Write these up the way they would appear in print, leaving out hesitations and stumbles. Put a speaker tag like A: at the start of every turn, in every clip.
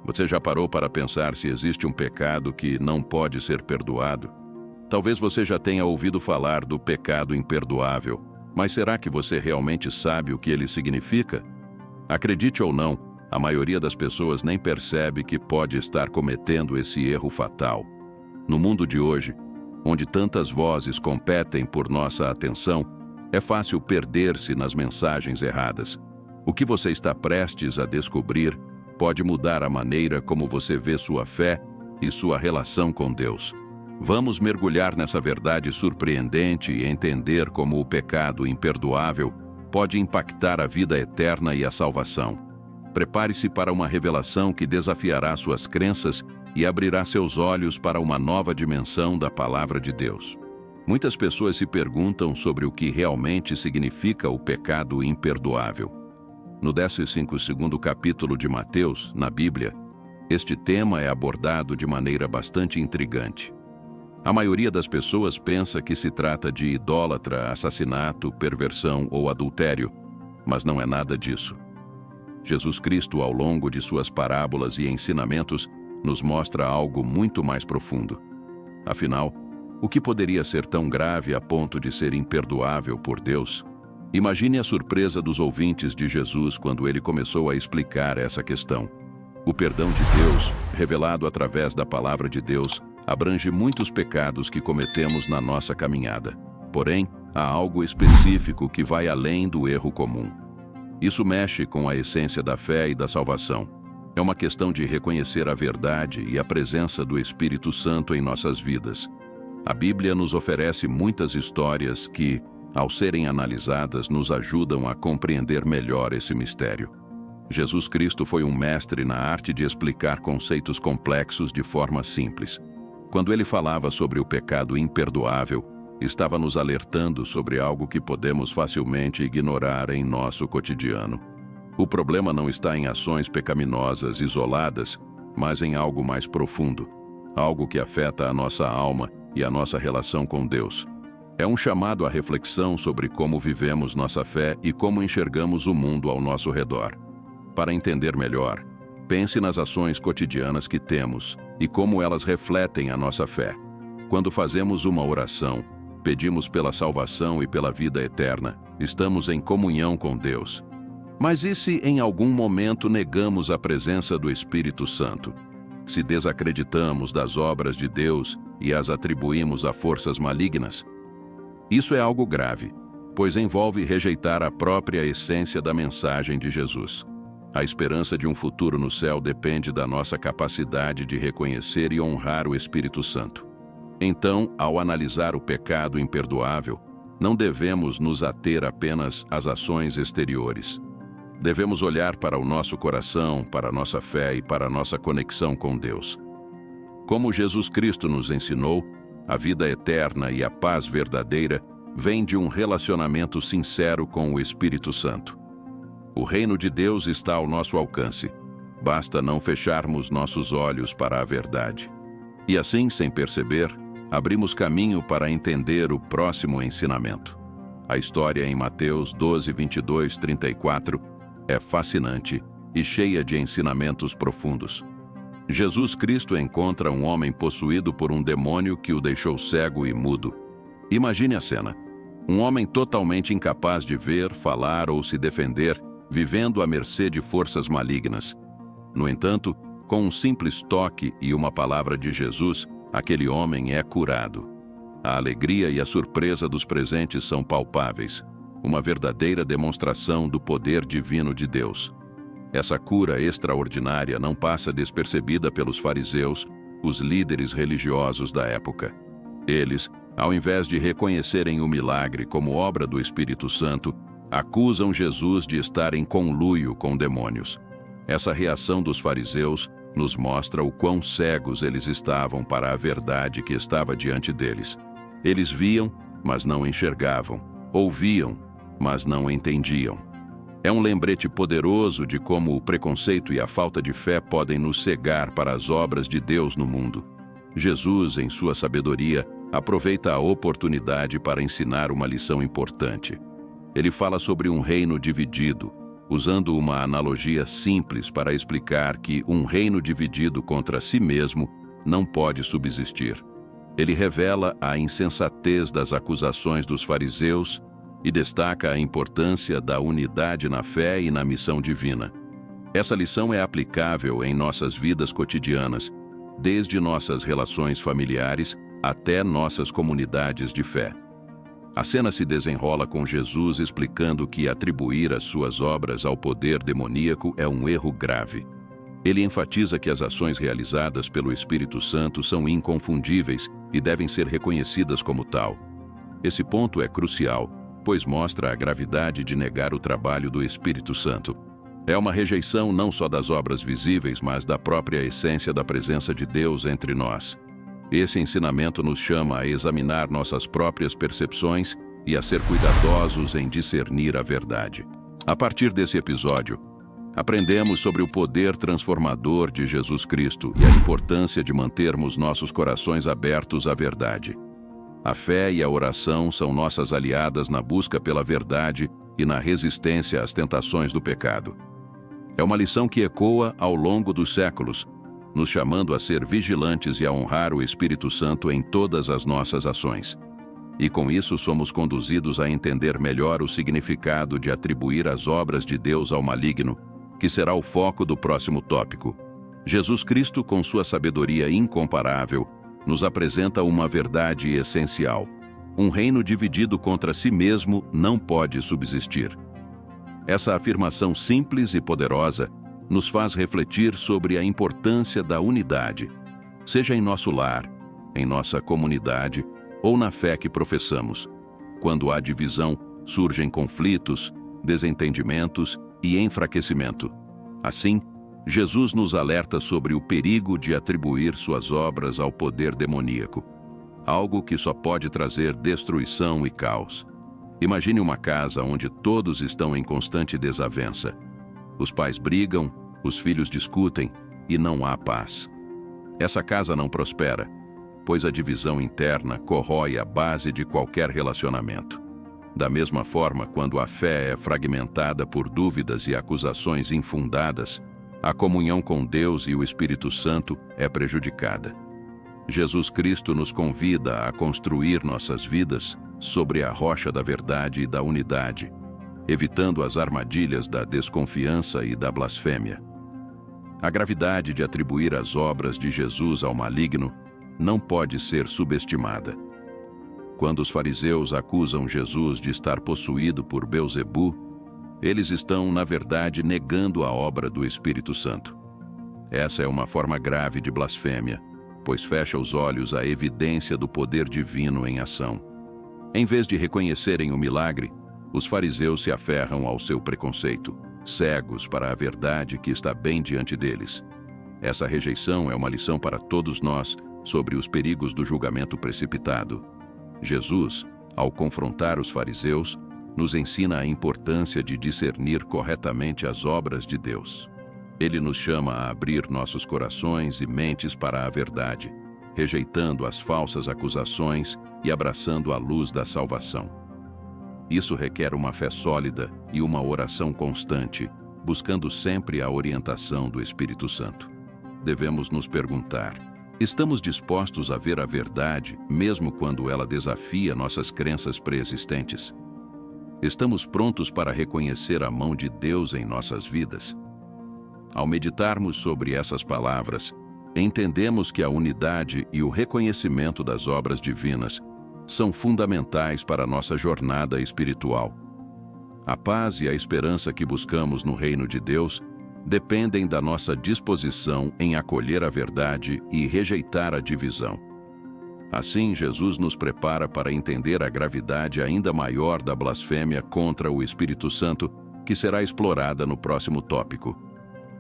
A: Você já parou para pensar se existe um pecado que não pode ser perdoado? Talvez você já tenha ouvido falar do pecado imperdoável, mas será que você realmente sabe o que ele significa? Acredite ou não, a maioria das pessoas nem percebe que pode estar cometendo esse erro fatal. No mundo de hoje, onde tantas vozes competem por nossa atenção, é fácil perder-se nas mensagens erradas. O que você está prestes a descobrir pode mudar a maneira como você vê sua fé e sua relação com Deus. Vamos mergulhar nessa verdade surpreendente e entender como o pecado imperdoável pode impactar a vida eterna e a salvação. Prepare-se para uma revelação que desafiará suas crenças e abrirá seus olhos para uma nova dimensão da palavra de Deus. Muitas pessoas se perguntam sobre o que realmente significa o pecado imperdoável. No 12º capítulo de Mateus, na Bíblia, este tema é abordado de maneira bastante intrigante. A maioria das pessoas pensa que se trata de idólatra, assassinato, perversão ou adultério, mas não é nada disso. Jesus Cristo, ao longo de suas parábolas e ensinamentos, nos mostra algo muito mais profundo. Afinal, o que poderia ser tão grave a ponto de ser imperdoável por Deus? Imagine a surpresa dos ouvintes de Jesus quando ele começou a explicar essa questão. O perdão de Deus, revelado através da palavra de Deus, abrange muitos pecados que cometemos na nossa caminhada. Porém, há algo específico que vai além do erro comum. Isso mexe com a essência da fé e da salvação. É uma questão de reconhecer a verdade e a presença do Espírito Santo em nossas vidas. A Bíblia nos oferece muitas histórias que, ao serem analisadas, nos ajudam a compreender melhor esse mistério. Jesus Cristo foi um mestre na arte de explicar conceitos complexos de forma simples. Quando ele falava sobre o pecado imperdoável, estava nos alertando sobre algo que podemos facilmente ignorar em nosso cotidiano. O problema não está em ações pecaminosas isoladas, mas em algo mais profundo, algo que afeta a nossa alma e a nossa relação com Deus. É um chamado à reflexão sobre como vivemos nossa fé e como enxergamos o mundo ao nosso redor. Para entender melhor, pense nas ações cotidianas que temos e como elas refletem a nossa fé. Quando fazemos uma oração, pedimos pela salvação e pela vida eterna, estamos em comunhão com Deus. Mas e se em algum momento negamos a presença do Espírito Santo? Se desacreditamos das obras de Deus e as atribuímos a forças malignas? Isso é algo grave, pois envolve rejeitar a própria essência da mensagem de Jesus. A esperança de um futuro no céu depende da nossa capacidade de reconhecer e honrar o Espírito Santo. Então, ao analisar o pecado imperdoável, não devemos nos ater apenas às ações exteriores. Devemos olhar para o nosso coração, para a nossa fé e para a nossa conexão com Deus. Como Jesus Cristo nos ensinou, a vida eterna e a paz verdadeira vêm de um relacionamento sincero com o Espírito Santo. O reino de Deus está ao nosso alcance. Basta não fecharmos nossos olhos para a verdade. E assim, sem perceber, abrimos caminho para entender o próximo ensinamento. A história em Mateus 12, 22, 34 é fascinante e cheia de ensinamentos profundos. Jesus Cristo encontra um homem possuído por um demônio que o deixou cego e mudo. Imagine a cena. Um homem totalmente incapaz de ver, falar ou se defender, vivendo à mercê de forças malignas. No entanto, com um simples toque e uma palavra de Jesus, aquele homem é curado. A alegria e a surpresa dos presentes são palpáveis, uma verdadeira demonstração do poder divino de Deus. Essa cura extraordinária não passa despercebida pelos fariseus, os líderes religiosos da época. Eles, ao invés de reconhecerem o milagre como obra do Espírito Santo, acusam Jesus de estar em conluio com demônios. Essa reação dos fariseus nos mostra o quão cegos eles estavam para a verdade que estava diante deles. Eles viam, mas não enxergavam. Ouviam, mas não entendiam. É um lembrete poderoso de como o preconceito e a falta de fé podem nos cegar para as obras de Deus no mundo. Jesus, em sua sabedoria, aproveita a oportunidade para ensinar uma lição importante. Ele fala sobre um reino dividido, usando uma analogia simples para explicar que um reino dividido contra si mesmo não pode subsistir. Ele revela a insensatez das acusações dos fariseus e destaca a importância da unidade na fé e na missão divina. Essa lição é aplicável em nossas vidas cotidianas, desde nossas relações familiares até nossas comunidades de fé. A cena se desenrola com Jesus explicando que atribuir as suas obras ao poder demoníaco é um erro grave. Ele enfatiza que as ações realizadas pelo Espírito Santo são inconfundíveis e devem ser reconhecidas como tal. Esse ponto é crucial, pois mostra a gravidade de negar o trabalho do Espírito Santo. É uma rejeição não só das obras visíveis, mas da própria essência da presença de Deus entre nós. Esse ensinamento nos chama a examinar nossas próprias percepções e a ser cuidadosos em discernir a verdade. A partir desse episódio, aprendemos sobre o poder transformador de Jesus Cristo e a importância de mantermos nossos corações abertos à verdade. A fé e a oração são nossas aliadas na busca pela verdade e na resistência às tentações do pecado. É uma lição que ecoa ao longo dos séculos, nos chamando a ser vigilantes e a honrar o Espírito Santo em todas as nossas ações. E com isso somos conduzidos a entender melhor o significado de atribuir as obras de Deus ao maligno, que será o foco do próximo tópico. Jesus Cristo, com sua sabedoria incomparável, nos apresenta uma verdade essencial. Um reino dividido contra si mesmo não pode subsistir. Essa afirmação simples e poderosa nos faz refletir sobre a importância da unidade, seja em nosso lar, em nossa comunidade ou na fé que professamos. Quando há divisão, surgem conflitos, desentendimentos e enfraquecimento. Assim, Jesus nos alerta sobre o perigo de atribuir suas obras ao poder demoníaco, algo que só pode trazer destruição e caos. Imagine uma casa onde todos estão em constante desavença. Os pais brigam, os filhos discutem e não há paz. Essa casa não prospera, pois a divisão interna corrói a base de qualquer relacionamento. Da mesma forma, quando a fé é fragmentada por dúvidas e acusações infundadas, a comunhão com Deus e o Espírito Santo é prejudicada. Jesus Cristo nos convida a construir nossas vidas sobre a rocha da verdade e da unidade, evitando as armadilhas da desconfiança e da blasfêmia. A gravidade de atribuir as obras de Jesus ao maligno não pode ser subestimada. Quando os fariseus acusam Jesus de estar possuído por Belzebu, eles estão, na verdade, negando a obra do Espírito Santo. Essa é uma forma grave de blasfêmia, pois fecha os olhos à evidência do poder divino em ação. Em vez de reconhecerem o milagre, os fariseus se aferram ao seu preconceito, cegos para a verdade que está bem diante deles. Essa rejeição é uma lição para todos nós sobre os perigos do julgamento precipitado. Jesus, ao confrontar os fariseus, nos ensina a importância de discernir corretamente as obras de Deus. Ele nos chama a abrir nossos corações e mentes para a verdade, rejeitando as falsas acusações e abraçando a luz da salvação. Isso requer uma fé sólida e uma oração constante, buscando sempre a orientação do Espírito Santo. Devemos nos perguntar: estamos dispostos a ver a verdade, mesmo quando ela desafia nossas crenças pré-existentes? Estamos prontos para reconhecer a mão de Deus em nossas vidas? Ao meditarmos sobre essas palavras, entendemos que a unidade e o reconhecimento das obras divinas são fundamentais para a nossa jornada espiritual. A paz e a esperança que buscamos no reino de Deus dependem da nossa disposição em acolher a verdade e rejeitar a divisão. Assim, Jesus nos prepara para entender a gravidade ainda maior da blasfêmia contra o Espírito Santo, que será explorada no próximo tópico.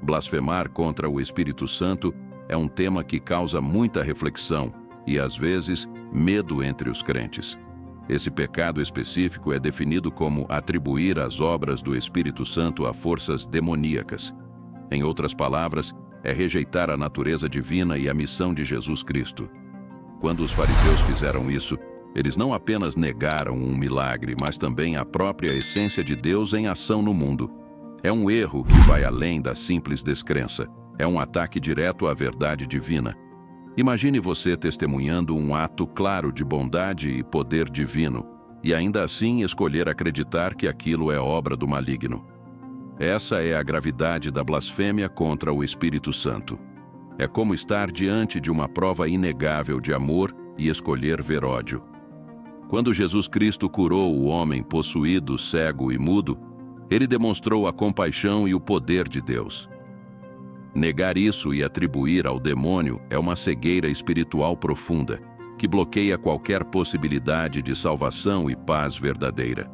A: Blasfemar contra o Espírito Santo é um tema que causa muita reflexão e, às vezes, medo entre os crentes. Esse pecado específico é definido como atribuir as obras do Espírito Santo a forças demoníacas. Em outras palavras, é rejeitar a natureza divina e a missão de Jesus Cristo. Quando os fariseus fizeram isso, eles não apenas negaram um milagre, mas também a própria essência de Deus em ação no mundo. É um erro que vai além da simples descrença. É um ataque direto à verdade divina. Imagine você testemunhando um ato claro de bondade e poder divino, e ainda assim escolher acreditar que aquilo é obra do maligno. Essa é a gravidade da blasfêmia contra o Espírito Santo. É como estar diante de uma prova inegável de amor e escolher ver ódio. Quando Jesus Cristo curou o homem possuído, cego e mudo, ele demonstrou a compaixão e o poder de Deus. Negar isso e atribuir ao demônio é uma cegueira espiritual profunda, que bloqueia qualquer possibilidade de salvação e paz verdadeira.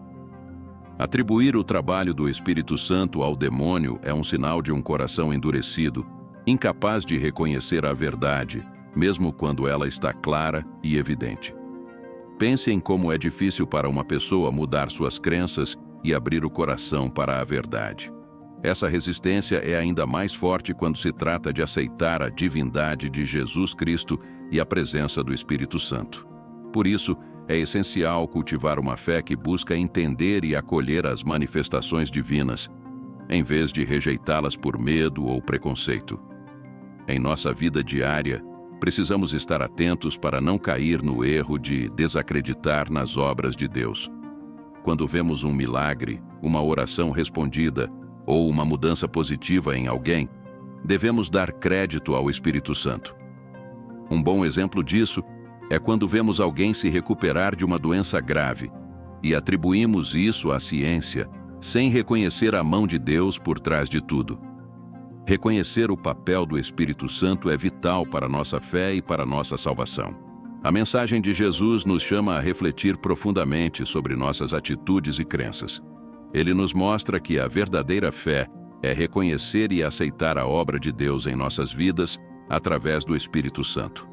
A: Atribuir o trabalho do Espírito Santo ao demônio é um sinal de um coração endurecido, incapaz de reconhecer a verdade, mesmo quando ela está clara e evidente. Pense em como é difícil para uma pessoa mudar suas crenças e abrir o coração para a verdade. Essa resistência é ainda mais forte quando se trata de aceitar a divindade de Jesus Cristo e a presença do Espírito Santo. Por isso, é essencial cultivar uma fé que busca entender e acolher as manifestações divinas, em vez de rejeitá-las por medo ou preconceito. Em nossa vida diária, precisamos estar atentos para não cair no erro de desacreditar nas obras de Deus. Quando vemos um milagre, uma oração respondida ou uma mudança positiva em alguém, devemos dar crédito ao Espírito Santo. Um bom exemplo disso é quando vemos alguém se recuperar de uma doença grave e atribuímos isso à ciência, sem reconhecer a mão de Deus por trás de tudo. Reconhecer o papel do Espírito Santo é vital para nossa fé e para nossa salvação. A mensagem de Jesus nos chama a refletir profundamente sobre nossas atitudes e crenças. Ele nos mostra que a verdadeira fé é reconhecer e aceitar a obra de Deus em nossas vidas através do Espírito Santo.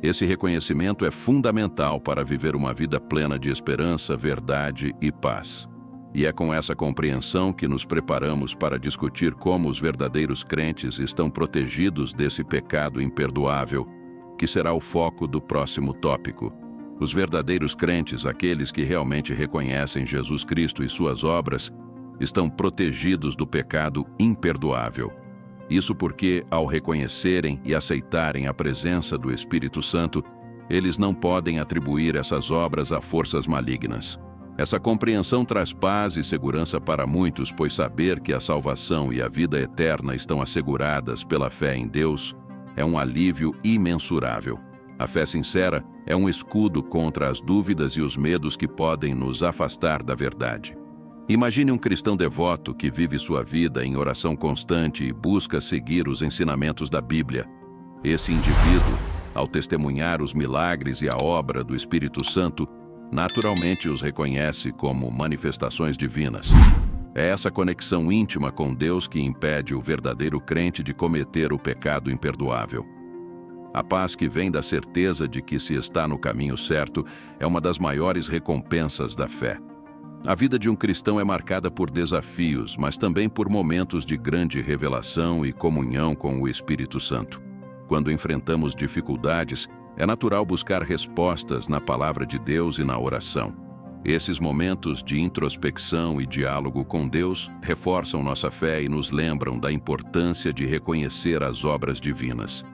A: Esse reconhecimento é fundamental para viver uma vida plena de esperança, verdade e paz. E é com essa compreensão que nos preparamos para discutir como os verdadeiros crentes estão protegidos desse pecado imperdoável, que será o foco do próximo tópico. Os verdadeiros crentes, aqueles que realmente reconhecem Jesus Cristo e suas obras, estão protegidos do pecado imperdoável. Isso porque, ao reconhecerem e aceitarem a presença do Espírito Santo, eles não podem atribuir essas obras a forças malignas. Essa compreensão traz paz e segurança para muitos, pois saber que a salvação e a vida eterna estão asseguradas pela fé em Deus é um alívio imensurável. A fé sincera é um escudo contra as dúvidas e os medos que podem nos afastar da verdade. Imagine um cristão devoto que vive sua vida em oração constante e busca seguir os ensinamentos da Bíblia. Esse indivíduo, ao testemunhar os milagres e a obra do Espírito Santo, naturalmente os reconhece como manifestações divinas. É essa conexão íntima com Deus que impede o verdadeiro crente de cometer o pecado imperdoável. A paz que vem da certeza de que se está no caminho certo é uma das maiores recompensas da fé. A vida de um cristão é marcada por desafios, mas também por momentos de grande revelação e comunhão com o Espírito Santo. Quando enfrentamos dificuldades, é natural buscar respostas na palavra de Deus e na oração. Esses momentos de introspecção e diálogo com Deus reforçam nossa fé e nos lembram da importância de reconhecer as obras divinas.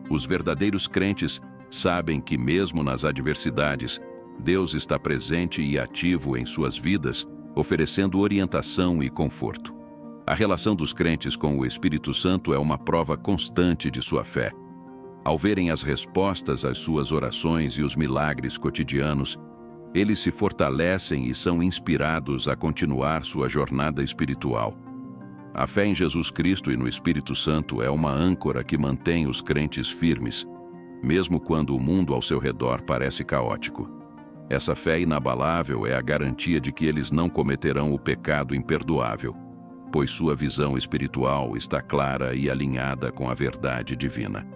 A: Os verdadeiros crentes sabem que, mesmo nas adversidades, Deus está presente e ativo em suas vidas, oferecendo orientação e conforto. A relação dos crentes com o Espírito Santo é uma prova constante de sua fé. Ao verem as respostas às suas orações e os milagres cotidianos, eles se fortalecem e são inspirados a continuar sua jornada espiritual. A fé em Jesus Cristo e no Espírito Santo é uma âncora que mantém os crentes firmes, mesmo quando o mundo ao seu redor parece caótico. Essa fé inabalável é a garantia de que eles não cometerão o pecado imperdoável, pois sua visão espiritual está clara e alinhada com a verdade divina.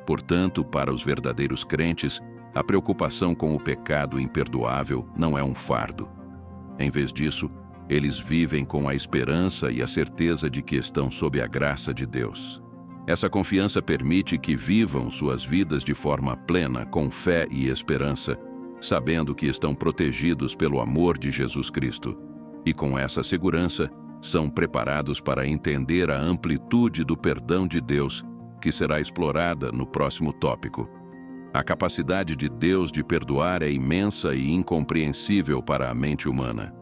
A: Portanto, para os verdadeiros crentes, a preocupação com o pecado imperdoável não é um fardo. Em vez disso, eles vivem com a esperança e a certeza de que estão sob a graça de Deus. Essa confiança permite que vivam suas vidas de forma plena, com fé e esperança, sabendo que estão protegidos pelo amor de Jesus Cristo. E com essa segurança, são preparados para entender a amplitude do perdão de Deus, que será explorada no próximo tópico. A capacidade de Deus de perdoar é imensa e incompreensível para a mente humana.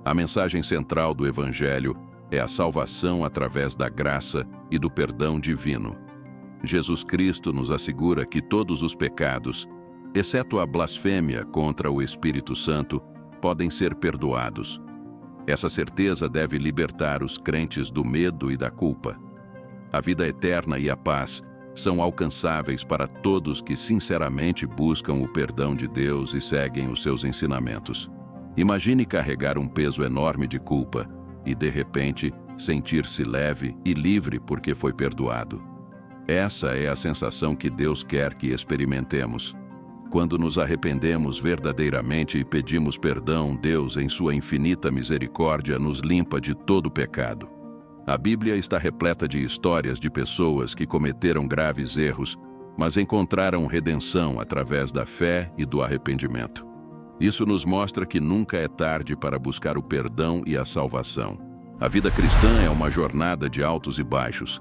A: A mensagem central do Evangelho é a salvação através da graça e do perdão divino. Jesus Cristo nos assegura que todos os pecados, exceto a blasfêmia contra o Espírito Santo, podem ser perdoados. Essa certeza deve libertar os crentes do medo e da culpa. A vida eterna e a paz são alcançáveis para todos que sinceramente buscam o perdão de Deus e seguem os seus ensinamentos. Imagine carregar um peso enorme de culpa e, de repente, sentir-se leve e livre porque foi perdoado. Essa é a sensação que Deus quer que experimentemos. Quando nos arrependemos verdadeiramente e pedimos perdão, Deus, em sua infinita misericórdia, nos limpa de todo pecado. A Bíblia está repleta de histórias de pessoas que cometeram graves erros, mas encontraram redenção através da fé e do arrependimento. Isso nos mostra que nunca é tarde para buscar o perdão e a salvação. A vida cristã é uma jornada de altos e baixos,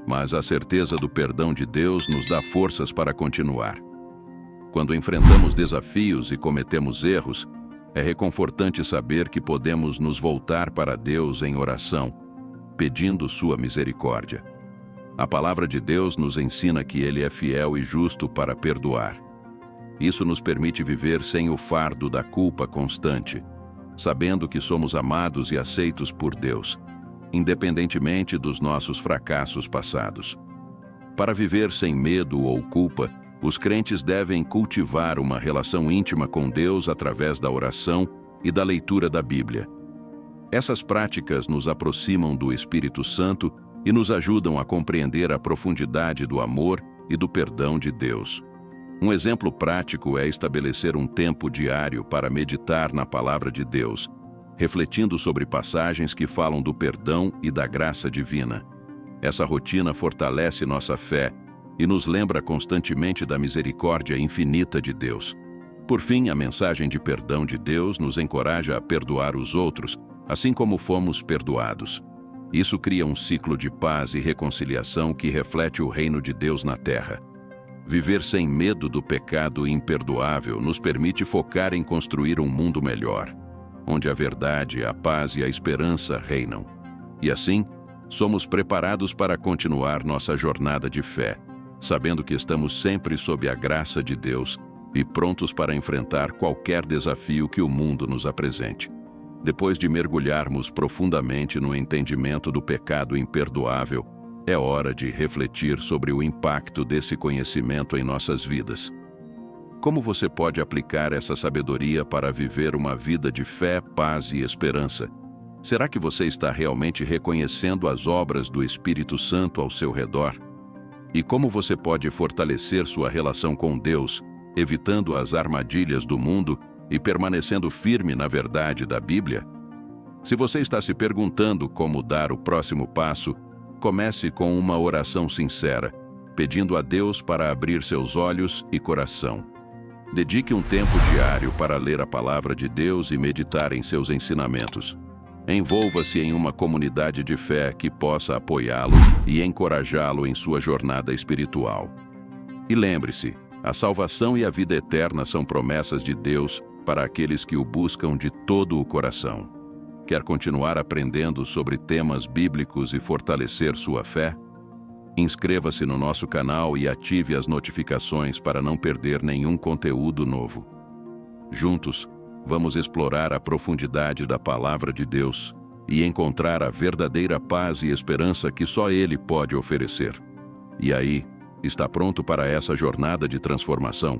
A: mas a certeza do perdão de Deus nos dá forças para continuar. Quando enfrentamos desafios e cometemos erros, é reconfortante saber que podemos nos voltar para Deus em oração, pedindo sua misericórdia. A palavra de Deus nos ensina que Ele é fiel e justo para perdoar. Isso nos permite viver sem o fardo da culpa constante, sabendo que somos amados e aceitos por Deus, independentemente dos nossos fracassos passados. Para viver sem medo ou culpa, os crentes devem cultivar uma relação íntima com Deus através da oração e da leitura da Bíblia. Essas práticas nos aproximam do Espírito Santo e nos ajudam a compreender a profundidade do amor e do perdão de Deus. Um exemplo prático é estabelecer um tempo diário para meditar na Palavra de Deus, refletindo sobre passagens que falam do perdão e da graça divina. Essa rotina fortalece nossa fé e nos lembra constantemente da misericórdia infinita de Deus. Por fim, a mensagem de perdão de Deus nos encoraja a perdoar os outros, assim como fomos perdoados. Isso cria um ciclo de paz e reconciliação que reflete o reino de Deus na terra. Viver sem medo do pecado imperdoável nos permite focar em construir um mundo melhor, onde a verdade, a paz e a esperança reinam. E assim, somos preparados para continuar nossa jornada de fé, sabendo que estamos sempre sob a graça de Deus e prontos para enfrentar qualquer desafio que o mundo nos apresente. Depois de mergulharmos profundamente no entendimento do pecado imperdoável, é hora de refletir sobre o impacto desse conhecimento em nossas vidas. Como você pode aplicar essa sabedoria para viver uma vida de fé, paz e esperança? Será que você está realmente reconhecendo as obras do Espírito Santo ao seu redor? E como você pode fortalecer sua relação com Deus, evitando as armadilhas do mundo e permanecendo firme na verdade da Bíblia? Se você está se perguntando como dar o próximo passo, comece com uma oração sincera, pedindo a Deus para abrir seus olhos e coração. Dedique um tempo diário para ler a palavra de Deus e meditar em seus ensinamentos. Envolva-se em uma comunidade de fé que possa apoiá-lo e encorajá-lo em sua jornada espiritual. E lembre-se, a salvação e a vida eterna são promessas de Deus para aqueles que o buscam de todo o coração. Quer continuar aprendendo sobre temas bíblicos e fortalecer sua fé? Inscreva-se no nosso canal e ative as notificações para não perder nenhum conteúdo novo. Juntos, vamos explorar a profundidade da Palavra de Deus e encontrar a verdadeira paz e esperança que só Ele pode oferecer. E aí, está pronto para essa jornada de transformação?